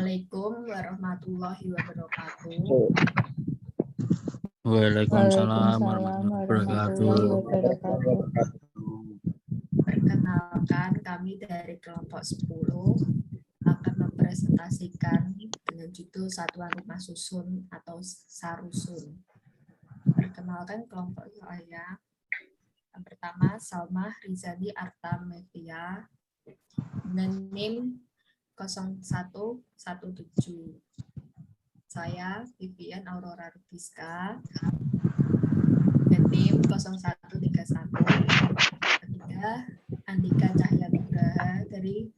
Assalamualaikum warahmatullahi wabarakatuh. Waalaikumsalam warahmatullahi wabarakatuh. Perkenalkan, kami dari kelompok 10 akan mempresentasikan dengan judul Satuan Rumah Susun atau Sarusun. Perkenalkan kelompok saya. Yang pertama, Salma Rizali Artamevia dengan NIM 0117. Saya Vivian Aurora Rubiska dengan NIM 0131. Ketiga, Andika Cahya Nugraha dari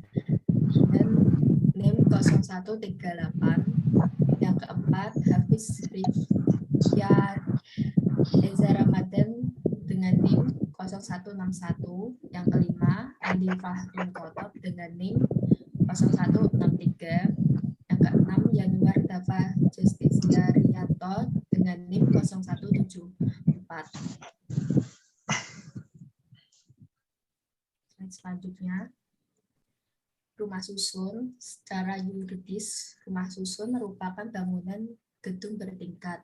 NIM 0138. Yang keempat, Hafiz Rifya Eza Ramadan dengan NIM 0161. Yang kelima, Andi Fahrul Kotob dengan NIM 0163. Yang keenam, Yanuar Dafa Justisia Rianto dengan NIM 0174. Selanjutnya, rumah susun. Secara yuridis, rumah susun merupakan bangunan gedung bertingkat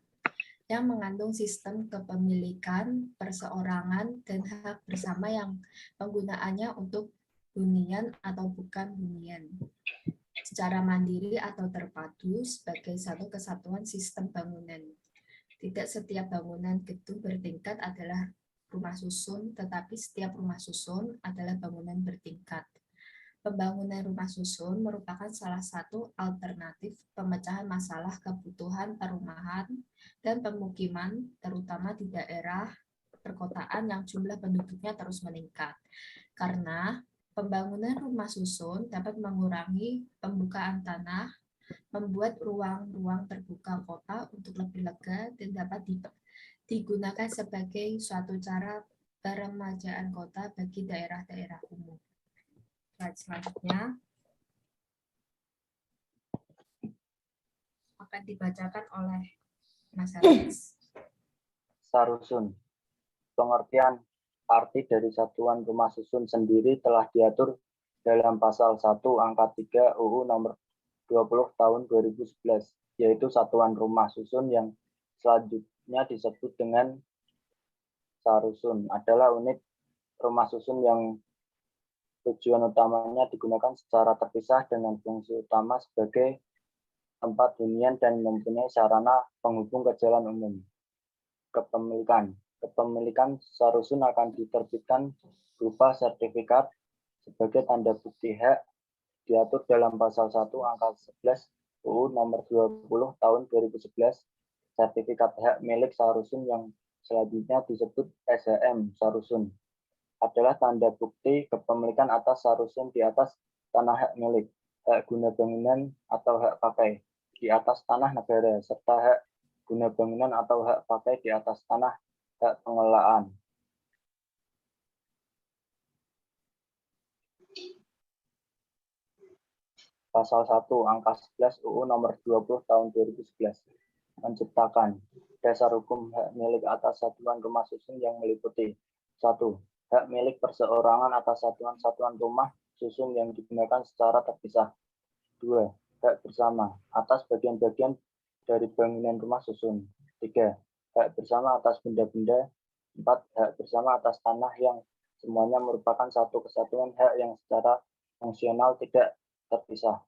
yang mengandung sistem kepemilikan, perseorangan, dan hak bersama yang penggunaannya untuk hunian atau bukan hunian, secara mandiri atau terpadu sebagai satu kesatuan sistem bangunan. Tidak setiap bangunan gedung bertingkat adalah rumah susun, tetapi setiap rumah susun adalah bangunan bertingkat. Pembangunan rumah susun merupakan salah satu alternatif pemecahan masalah kebutuhan perumahan dan pemukiman, terutama di daerah perkotaan yang jumlah penduduknya terus meningkat. Karena pembangunan rumah susun dapat mengurangi pembukaan tanah, membuat ruang-ruang terbuka kota untuk lebih lega, dan dapat digunakan sebagai suatu cara peremajaan kota bagi daerah-daerah umum. Selanjutnya akan dibacakan oleh Mas Hafiz. Sarusun. Pengertian arti dari satuan rumah susun sendiri telah diatur dalam pasal 1 angka 3 UU nomor 20 tahun 2011, yaitu satuan rumah susun yang selanjutnya disebut dengan sarusun adalah unit rumah susun yang tujuan utamanya digunakan secara terpisah dengan fungsi utama sebagai tempat hunian dan mempunyai sarana penghubung ke jalan umum. Kepemilikan sarusun akan diterbitkan berupa sertifikat sebagai tanda bukti hak diatur dalam pasal 1 angka 11 UU nomor 20 tahun 2011. Sertifikat hak milik sarusun yang selanjutnya disebut SHM sarusun adalah tanda bukti kepemilikan atas sarusun di atas tanah hak milik, hak guna bangunan atau hak pakai di atas tanah negara, serta hak guna bangunan atau hak pakai di atas tanah hak pengelolaan. Pasal 1 angka 11 UU nomor 20 tahun 2011 menciptakan dasar hukum hak milik atas satuan rumah susun yang meliputi 1. Hak milik perseorangan atas satuan-satuan rumah susun yang digunakan secara terpisah. 2. Hak bersama atas bagian-bagian dari bangunan rumah susun. 3. Hak bersama atas benda-benda. 4. Hak bersama atas tanah yang semuanya merupakan satu kesatuan hak yang secara fungsional tidak terpisah.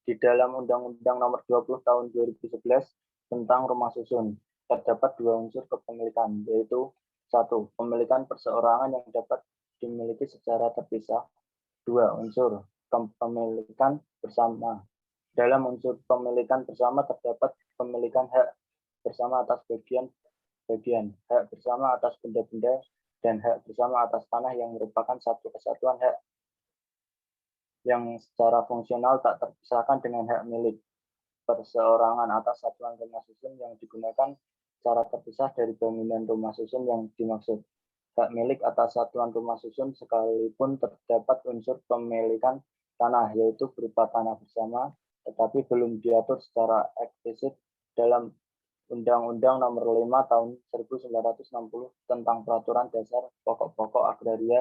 Di dalam Undang-Undang Nomor 20 Tahun 2011 tentang Rumah Susun, terdapat dua unsur kepemilikan, yaitu 1. Pemilikan perseorangan yang dapat dimiliki secara terpisah. 2. Unsur kepemilikan bersama. Dalam unsur pemilikan bersama terdapat pemilikan hak bersama atas bagian, hak bersama atas benda-benda, dan hak bersama atas tanah yang merupakan satu kesatuan hak yang secara fungsional tak terpisahkan dengan hak milik perseorangan atas satuan rumah susun yang digunakan secara terpisah dari bangunan rumah susun yang dimaksud. Hak milik atas satuan rumah susun sekalipun terdapat unsur pemilikan tanah, yaitu berupa tanah bersama, tetapi belum diatur secara eksplisit dalam Undang-Undang Nomor 5 Tahun 1960 tentang Peraturan Dasar Pokok-pokok Agraria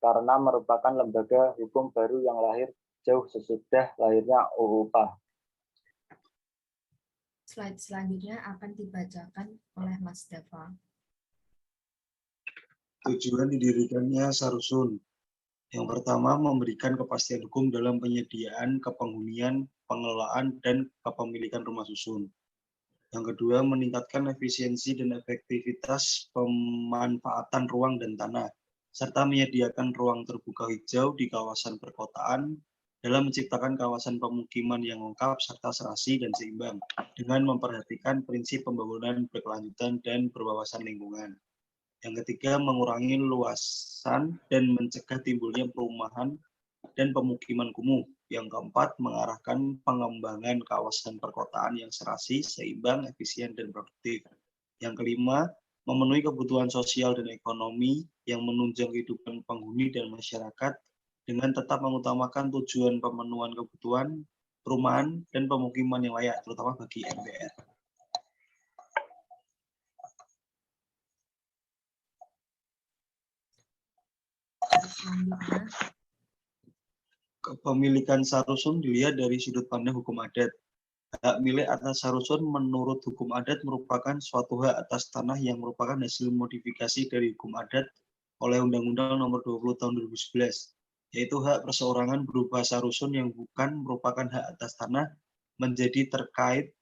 karena merupakan lembaga hukum baru yang lahir jauh sesudah lahirnya UU PAH. Slide selanjutnya akan dibacakan oleh Mas Dava. Tujuan didirikannya Sarusun. Yang pertama, memberikan kepastian hukum dalam penyediaan, kepenghunian, pengelolaan, dan kepemilikan rumah susun. Yang kedua, meningkatkan efisiensi dan efektivitas pemanfaatan ruang dan tanah, serta menyediakan ruang terbuka hijau di kawasan perkotaan dalam menciptakan kawasan pemukiman yang lengkap serta serasi dan seimbang, dengan memperhatikan prinsip pembangunan berkelanjutan dan berwawasan lingkungan. Yang ketiga, mengurangi luasan dan mencegah timbulnya perumahan dan pemukiman kumuh. Yang keempat, mengarahkan pengembangan kawasan perkotaan yang serasi, seimbang, efisien, dan produktif. Yang kelima, memenuhi kebutuhan sosial dan ekonomi yang menunjang kehidupan penghuni dan masyarakat dengan tetap mengutamakan tujuan pemenuhan kebutuhan perumahan dan pemukiman yang layak, terutama bagi MPR. Selanjutnya, Kepemilikan Sarusun dilihat dari sudut pandang hukum adat. Hak milik atas Sarusun menurut hukum adat merupakan suatu hak atas tanah yang merupakan hasil modifikasi dari hukum adat oleh Undang-Undang Nomor 20 Tahun 2011, yaitu hak perseorangan berupa Sarusun yang bukan merupakan hak atas tanah menjadi terkait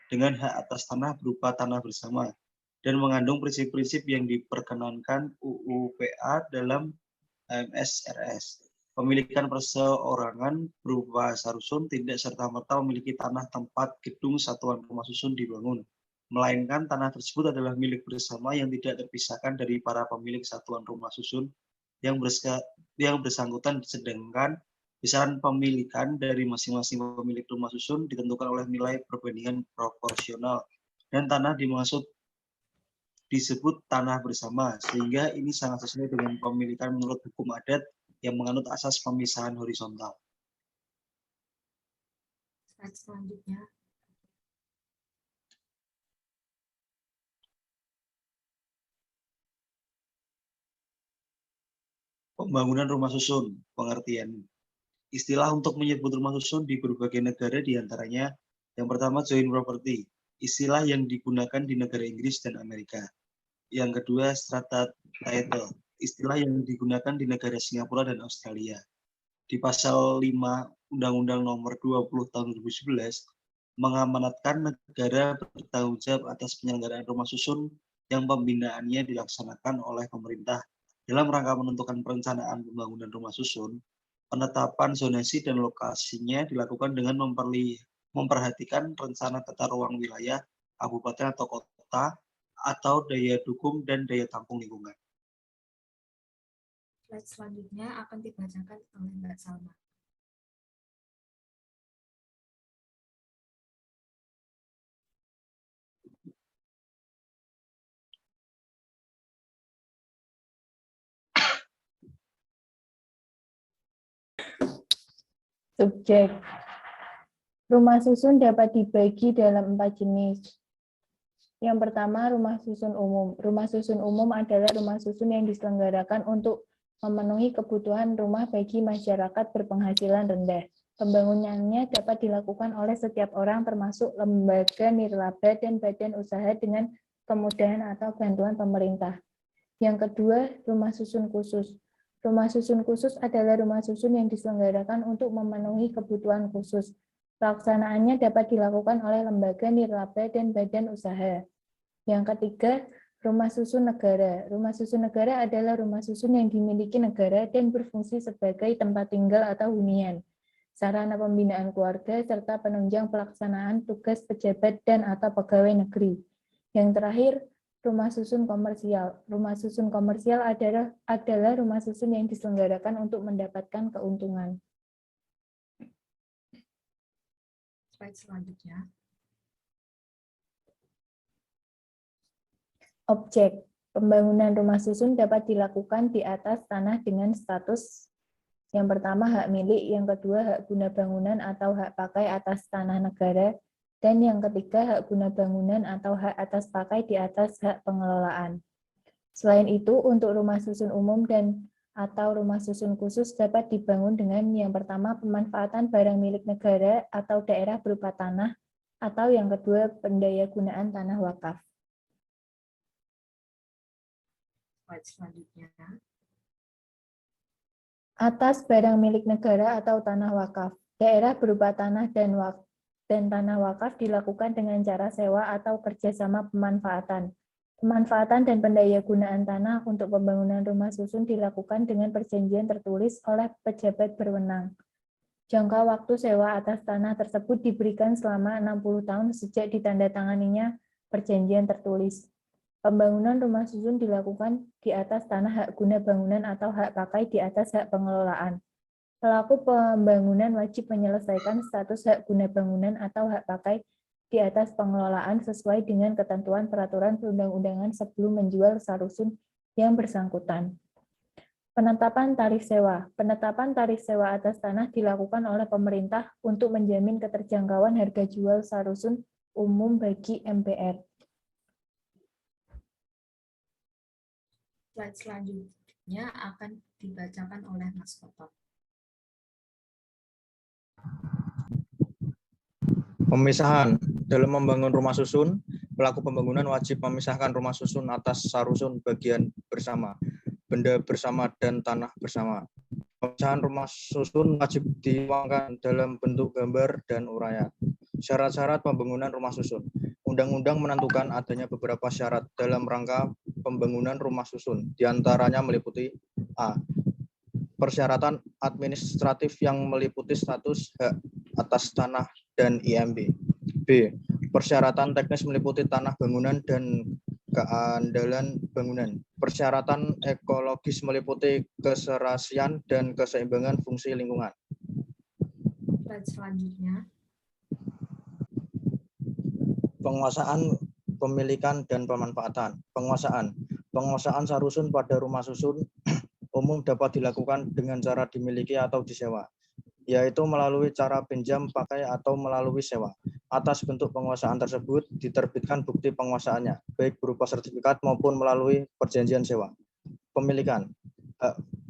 dengan hak atas tanah berupa tanah bersama dan mengandung prinsip-prinsip yang diperkenankan UU PA dalam AMSRS. Pemilikan perseorangan berupa Sarusun tidak serta-merta memiliki tanah tempat gedung satuan rumah susun dibangun, melainkan tanah tersebut adalah milik bersama yang tidak terpisahkan dari para pemilik satuan rumah susun yang bersangkutan, sedangkan besaran pemilikan dari masing-masing pemilik rumah susun ditentukan oleh nilai perbandingan proporsional dan tanah dimaksud disebut tanah bersama, sehingga ini sangat sesuai dengan pemilikan menurut hukum adat yang menganut asas pemisahan horizontal. slide selanjutnya. Pembangunan rumah susun, pengertian. Istilah untuk menyebut rumah susun di berbagai negara diantaranya yang pertama joint property, istilah yang digunakan di negara Inggris dan Amerika. Yang kedua strata title, istilah yang digunakan di negara Singapura dan Australia. Di pasal 5 Undang-Undang Nomor 20 Tahun 2011 mengamanatkan negara bertanggung jawab atas penyelenggaraan rumah susun yang pembinaannya dilaksanakan oleh pemerintah dalam rangka menentukan perencanaan pembangunan rumah susun. Penetapan zonasi dan lokasinya dilakukan dengan memperhatikan rencana tata ruang wilayah, kabupaten atau kota, atau daya dukung dan daya tampung lingkungan. Slide selanjutnya akan dibacakan oleh Mbak Salma. Subjek. Rumah susun dapat dibagi dalam 4 jenis. Yang pertama, rumah susun umum. Rumah susun umum adalah rumah susun yang diselenggarakan untuk memenuhi kebutuhan rumah bagi masyarakat berpenghasilan rendah. Pembangunannya dapat dilakukan oleh setiap orang termasuk lembaga nirlaba dan badan usaha dengan kemudahan atau bantuan pemerintah. Yang kedua, rumah susun khusus. Rumah susun khusus adalah rumah susun yang diselenggarakan untuk memenuhi kebutuhan khusus. Pelaksanaannya dapat dilakukan oleh lembaga nirlaba dan badan usaha. Yang ketiga, rumah susun negara. Rumah susun negara adalah rumah susun yang dimiliki negara dan berfungsi sebagai tempat tinggal atau hunian, sarana pembinaan keluarga, serta penunjang pelaksanaan tugas pejabat dan atau pegawai negeri. Yang terakhir, rumah susun komersial. Rumah susun komersial adalah rumah susun yang diselenggarakan untuk mendapatkan keuntungan. Slide selanjutnya. Objek. Pembangunan rumah susun dapat dilakukan di atas tanah dengan status yang pertama hak milik, yang kedua hak guna bangunan atau hak pakai atas tanah negara, Dan yang ketiga, hak guna bangunan atau hak atas pakai di atas hak pengelolaan. Selain itu, untuk rumah susun umum dan atau rumah susun khusus dapat dibangun dengan yang pertama, pemanfaatan barang milik negara atau daerah berupa tanah, atau yang kedua, pendayagunaan tanah wakaf. Slide selanjutnya. Atas barang milik negara atau tanah wakaf. Daerah berupa tanah dan tanah wakaf dilakukan dengan cara sewa atau kerjasama pemanfaatan. Pemanfaatan dan pendayagunaan tanah untuk pembangunan rumah susun dilakukan dengan perjanjian tertulis oleh pejabat berwenang. Jangka waktu sewa atas tanah tersebut diberikan selama 60 tahun sejak ditandatanganinya perjanjian tertulis. Pembangunan rumah susun dilakukan di atas tanah hak guna bangunan atau hak pakai di atas hak pengelolaan. Pelaku pembangunan wajib menyelesaikan status hak guna bangunan atau hak pakai di atas pengelolaan sesuai dengan ketentuan peraturan perundang-undangan sebelum menjual sarusun yang bersangkutan. Penetapan tarif sewa. Penetapan tarif sewa atas tanah dilakukan oleh pemerintah untuk menjamin keterjangkauan harga jual sarusun umum bagi MPR. Slide selanjutnya akan dibacakan oleh Mas Kotok. Pemisahan. Dalam membangun rumah susun, pelaku pembangunan wajib memisahkan rumah susun atas sarusun bagian bersama, benda bersama, dan tanah bersama. Pemisahan rumah susun wajib dituangkan dalam bentuk gambar dan uraian. Syarat-syarat pembangunan rumah susun. Undang-undang menentukan adanya beberapa syarat dalam rangka pembangunan rumah susun. Di antaranya meliputi A. Persyaratan administratif yang meliputi status hak atas tanah dan IMB. B. Persyaratan teknis meliputi tanah bangunan dan keandalan bangunan. Persyaratan ekologis meliputi keserasian dan keseimbangan fungsi lingkungan. Slide selanjutnya. Penguasaan, pemilikan, dan pemanfaatan. Penguasaan sarusun pada rumah susun umum dapat dilakukan dengan cara dimiliki atau disewa, yaitu melalui cara pinjam pakai atau melalui sewa. Atas bentuk penguasaan tersebut diterbitkan bukti penguasaannya, baik berupa sertifikat maupun melalui perjanjian sewa. Pemilikan.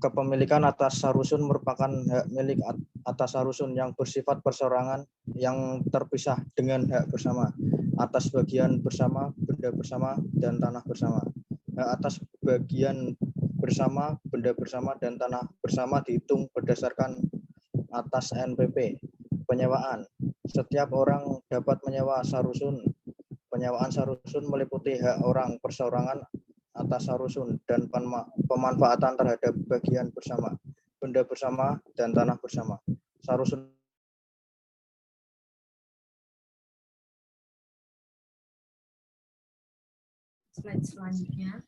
Kepemilikan atas sarusun merupakan hak milik atas sarusun yang bersifat perseorangan yang terpisah dengan hak bersama atas bagian bersama, benda bersama, dan tanah bersama. Hak atas bagian bersama, benda bersama, dan tanah bersama dihitung berdasarkan atas NPP. Penyewaan. Setiap orang dapat menyewa sarusun. Penyewaan sarusun meliputi hak orang perseorangan atas sarusun dan pemanfaatan terhadap bagian bersama, benda bersama, dan tanah bersama. Sarusun Slide selanjutnya.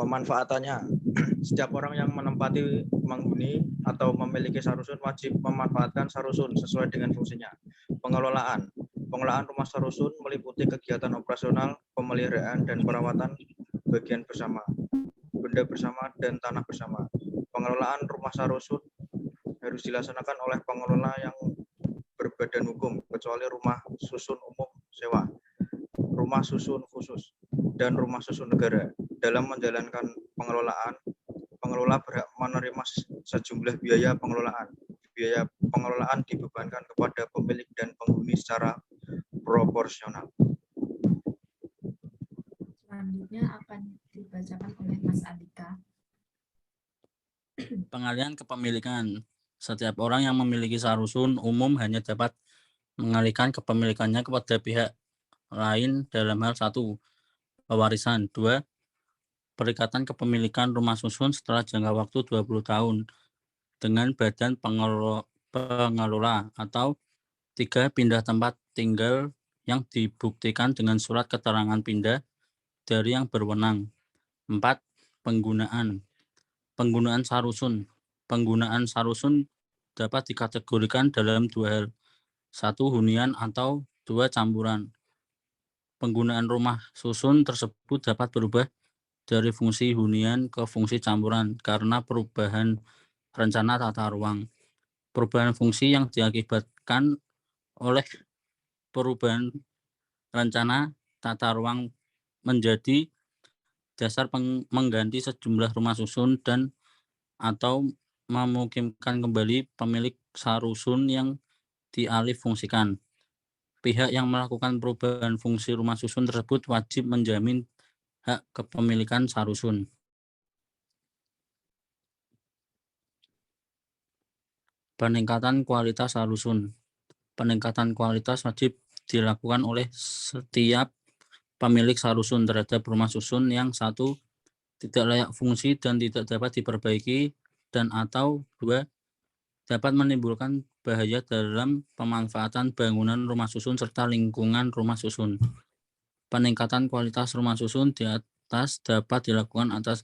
pemanfaatannya. Setiap orang yang menempati, menghuni, atau memiliki sarusun wajib memanfaatkan sarusun sesuai dengan fungsinya. Pengelolaan. Pengelolaan rumah sarusun meliputi kegiatan operasional, pemeliharaan, dan perawatan bagian bersama, benda bersama, dan tanah bersama. Pengelolaan rumah sarusun harus dilaksanakan oleh pengelola yang berbadan hukum, kecuali rumah susun umum sewa, rumah susun khusus, dan rumah susun negara. Dalam menjalankan pengelolaan, pengelola berhak menerima sejumlah biaya pengelolaan. Biaya pengelolaan dibebankan kepada pemilik dan penghuni secara proporsional. Selanjutnya akan dibacakan oleh Mas Andika. Pengalihan kepemilikan. Setiap orang yang memiliki sarusun umum hanya dapat mengalihkan kepemilikannya kepada pihak lain dalam hal 1. Pewarisan. 2. Perikatan kepemilikan rumah susun setelah jangka waktu 20 tahun dengan badan pengelola, atau 3. Pindah tempat tinggal yang dibuktikan dengan surat keterangan pindah dari yang berwenang. 4. Penggunaan sarusun. Penggunaan sarusun dapat dikategorikan dalam 2 hal. 1. Hunian atau 2. Campuran. Penggunaan rumah susun tersebut dapat berubah dari fungsi hunian ke fungsi campuran karena perubahan rencana tata ruang. Perubahan fungsi yang diakibatkan oleh perubahan rencana tata ruang menjadi dasar mengganti sejumlah rumah susun dan atau memungkinkan kembali pemilik sarusun yang dialih fungsikan. Pihak yang melakukan perubahan fungsi rumah susun tersebut wajib menjamin hak kepemilikan sarusun. Peningkatan kualitas sarusun. Peningkatan kualitas wajib dilakukan oleh setiap pemilik sarusun terhadap rumah susun yang satu, tidak layak fungsi dan tidak dapat diperbaiki, dan atau dua, dapat menimbulkan bahaya dalam pemanfaatan bangunan rumah susun serta lingkungan rumah susun. Peningkatan kualitas rumah susun di atas dapat dilakukan atas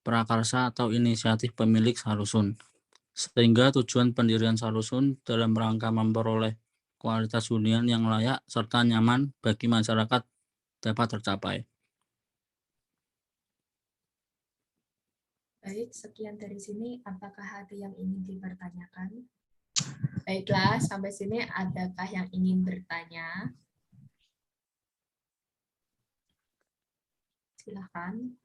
prakarsa atau inisiatif pemilik sarusun, sehingga tujuan pendirian sarusun dalam rangka memperoleh kualitas hunian yang layak serta nyaman bagi masyarakat dapat tercapai. Baik, sekian dari sini. Apakah ada yang ingin dipertanyakan? Baiklah, sampai sini adakah yang ingin bertanya? Silakan.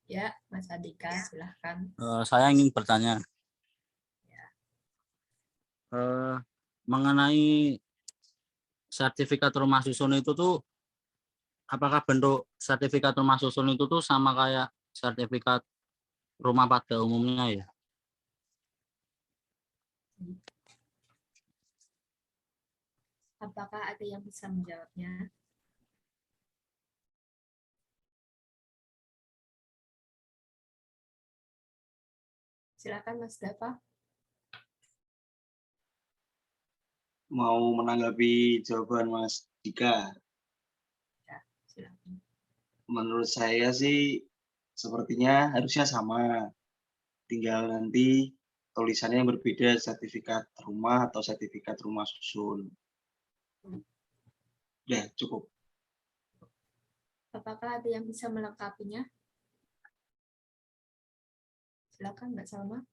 Ya, Mas Andika, silakan. Saya ingin bertanya mengenai sertifikat rumah susun itu tuh, apakah bentuk sertifikat rumah susun itu tuh sama kayak sertifikat rumah pada umumnya ya? Apakah ada yang bisa menjawabnya? Silakan Mas Dafa. Mau menanggapi jawaban Mas Dika? Ya, silakan. Menurut saya sih sepertinya harusnya sama. Tinggal nanti tulisannya yang berbeda, sertifikat rumah atau sertifikat rumah susun. Ya, cukup. Apakah ada yang bisa melengkapinya? Silakan Mbak Salma.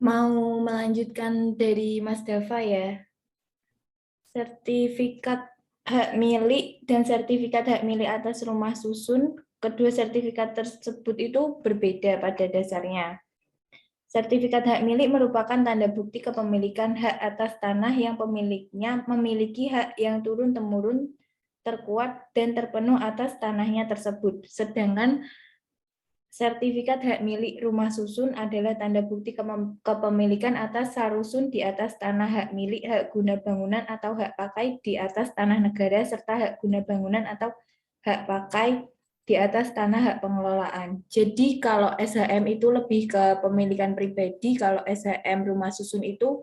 Mau melanjutkan dari Mas Dava ya. Sertifikat hak milik dan sertifikat hak milik atas rumah susun, kedua sertifikat tersebut itu berbeda pada dasarnya. Sertifikat hak milik merupakan tanda bukti kepemilikan hak atas tanah yang pemiliknya memiliki hak yang turun-temurun, terkuat, dan terpenuh atas tanahnya tersebut. Sedangkan sertifikat hak milik rumah susun adalah tanda bukti kepemilikan atas sarusun di atas tanah hak milik, hak guna bangunan atau hak pakai di atas tanah negara, serta hak guna bangunan atau hak pakai di atas tanah hak pengelolaan. Jadi kalau SHM itu lebih ke pemilikan pribadi, kalau SHM rumah susun itu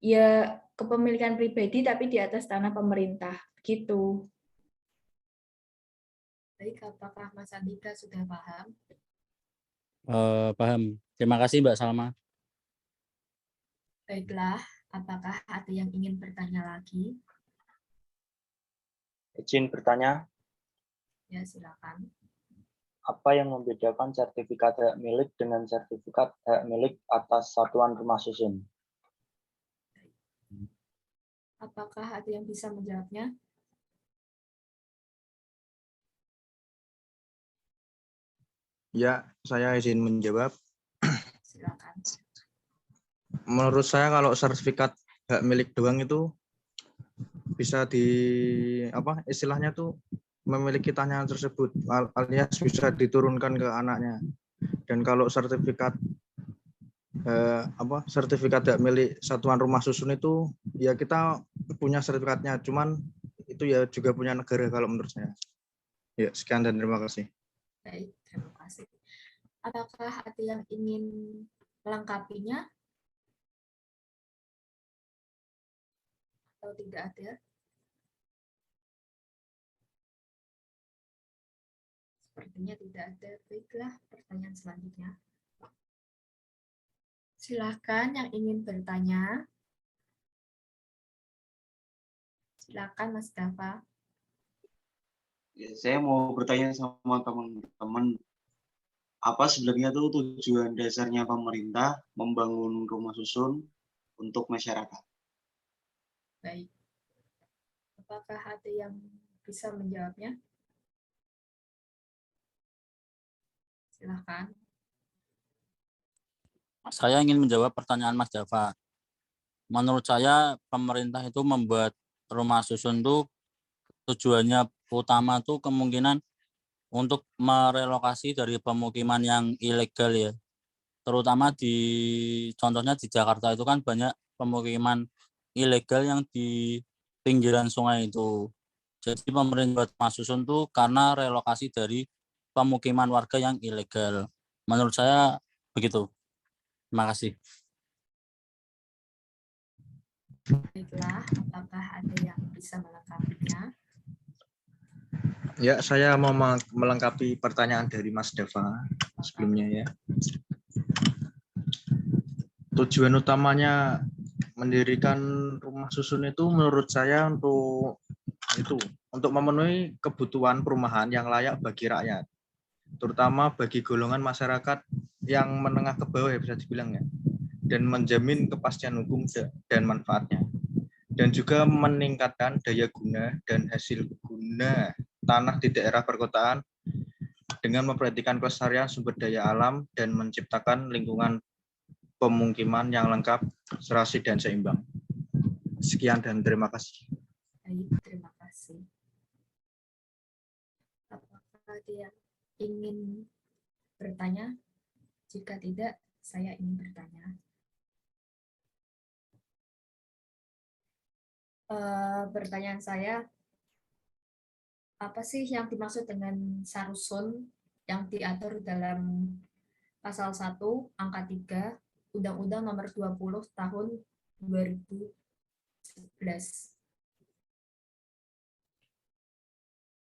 ya kepemilikan pribadi tapi di atas tanah pemerintah. Gitu. Baik, apakah Mas Andika sudah paham? Paham. Terima kasih Mbak Salma. Baiklah, apakah ada yang ingin bertanya lagi? Izin bertanya, Ya, silakan. apa yang membedakan sertifikat hak milik dengan sertifikat hak milik atas satuan rumah susun? Apakah ada yang bisa menjawabnya? Ya, saya izin menjawab. Silakan. Menurut saya kalau sertifikat hak milik doang itu bisa istilahnya tuh memiliki tanah tersebut alias bisa diturunkan ke anaknya. Dan kalau sertifikat sertifikat hak milik satuan rumah susun itu ya kita punya sertifikatnya, cuman itu ya juga punya negara kalau menurut saya. Ya, sekian dan terima kasih. Baik, terima kasih. Apakah ada yang ingin melengkapinya? Atau tidak ada? Sepertinya tidak ada. Baiklah, pertanyaan selanjutnya. Silakan yang ingin bertanya. Silakan Mas Dafa. Ya, saya mau bertanya sama teman-teman, apa sebenarnya tuh tujuan dasarnya pemerintah membangun rumah susun untuk masyarakat? Baik. Apakah ada yang bisa menjawabnya? Silahkan. Saya ingin menjawab pertanyaan Mas Java. Menurut saya pemerintah itu membuat rumah susun itu tujuannya utama tuh kemungkinan untuk merelokasi dari pemukiman yang ilegal ya. Terutama contohnya di Jakarta itu kan banyak pemukiman ilegal yang di pinggiran sungai itu. Jadi pemerintah buat rumah susun tuh karena relokasi dari pemukiman warga yang ilegal. Menurut saya begitu. Terima kasih. Baiklah, apakah ada yang bisa melengkapinya? Ya, saya mau melengkapi pertanyaan dari Mas Dava sebelumnya ya. Tujuan utamanya mendirikan rumah susun itu menurut saya untuk memenuhi kebutuhan perumahan yang layak bagi rakyat, terutama bagi golongan masyarakat yang menengah ke bawah ya bisa dibilang ya, dan menjamin kepastian hukum dan manfaatnya, dan juga meningkatkan daya guna dan hasil guna tanah di daerah perkotaan dengan memperhatikan kelestarian sumber daya alam dan menciptakan lingkungan pemukiman yang lengkap, serasi dan seimbang. Sekian dan terima kasih. Baik, terima kasih. Apakah ada yang ingin bertanya? Jika tidak, saya ingin bertanya. Pertanyaan saya, apa sih yang dimaksud dengan sarusun yang diatur dalam pasal 1 angka 3 Undang-Undang Nomor 20 Tahun 2011?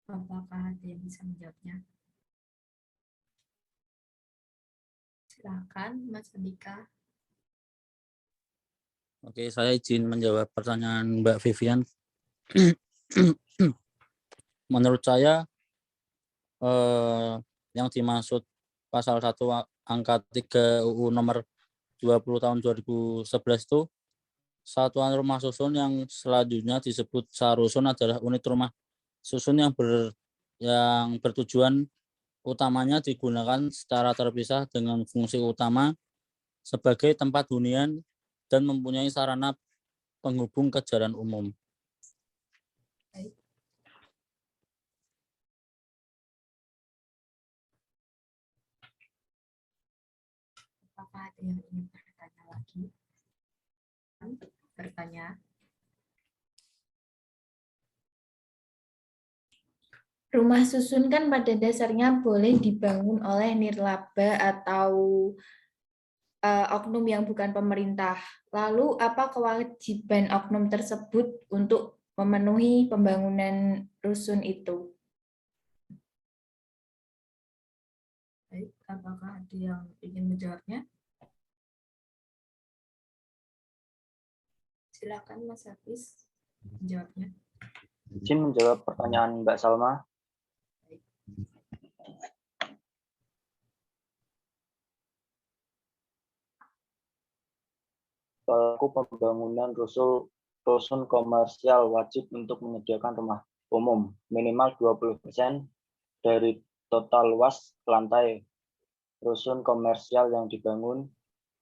Apakah ada yang bisa menjawabnya? Silakan, Mas Andika. Oke, saya izin menjawab pertanyaan Mbak Vivian. Menurut saya yang dimaksud pasal 1 angka 3 UU nomor 20 tahun 2011 itu satuan rumah susun yang selanjutnya disebut sarusun adalah unit rumah susun yang bertujuan utamanya digunakan secara terpisah dengan fungsi utama sebagai tempat hunian dan mempunyai sarana penghubung ke jalan umum. Baik. Apakah ada yang ingin bertanya lagi? Bertanya. Rumah susun kan pada dasarnya boleh dibangun oleh nirlaba atau oknum yang bukan pemerintah. Lalu apa kewajiban oknum tersebut untuk memenuhi pembangunan rusun itu? Baik, apakah ada yang ingin menjawabnya? Silakan Mas Hafiz menjawabnya. Izin menjawab pertanyaan Mbak Salma. Pelaku pembangunan rusun komersial wajib untuk menyediakan rumah umum minimal 20% dari total luas lantai rusun komersial yang dibangun,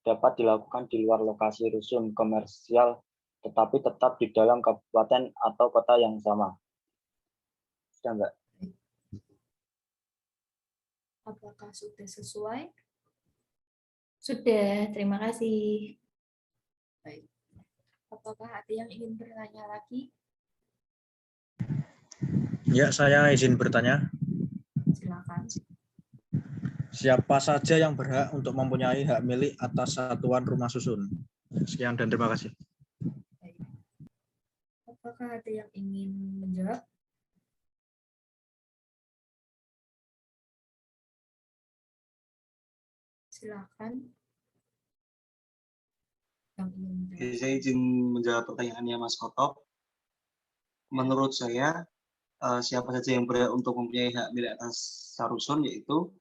dapat dilakukan di luar lokasi rusun komersial tetapi tetap di dalam kabupaten atau kota yang sama. Sudah enggak? Apakah sudah sesuai? Sudah, terima kasih. Baik. Apakah ada yang ingin bertanya lagi? Ya, saya izin bertanya. Silakan. Siapa saja yang berhak untuk mempunyai hak milik atas satuan rumah susun? Sekian dan terima kasih. Baik. Apakah ada yang ingin menjawab? Silakan. Yang ingin menjawab. Jadi saya izin menjawab pertanyaannya Mas Kotok. Menurut saya siapa saja yang berhak untuk mempunyai hak milik atas sarusun, yaitu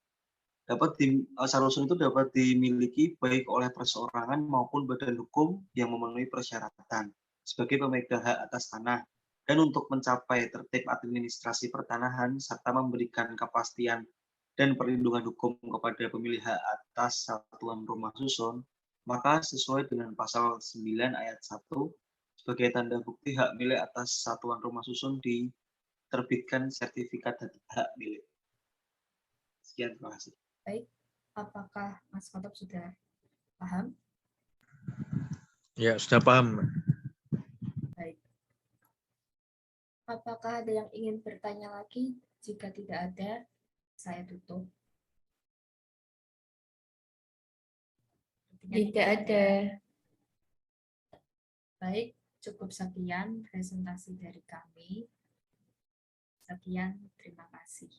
sarusun itu dapat dimiliki baik oleh perseorangan maupun badan hukum yang memenuhi persyaratan sebagai pemegang hak atas tanah, dan untuk mencapai tertib administrasi pertanahan serta memberikan kepastian dan perlindungan hukum kepada pemilik hak atas satuan rumah susun, maka sesuai dengan pasal 9 ayat 1 sebagai tanda bukti hak milik atas satuan rumah susun diterbitkan sertifikat hak milik. Sekian, terima kasih. Baik, apakah Mas Kotop sudah paham? Ya, sudah paham. Baik. Apakah ada yang ingin bertanya lagi? Jika tidak ada, saya tutup. Sepertinya Tidak ada. Baik, cukup sekian presentasi dari kami. Sekian, terima kasih.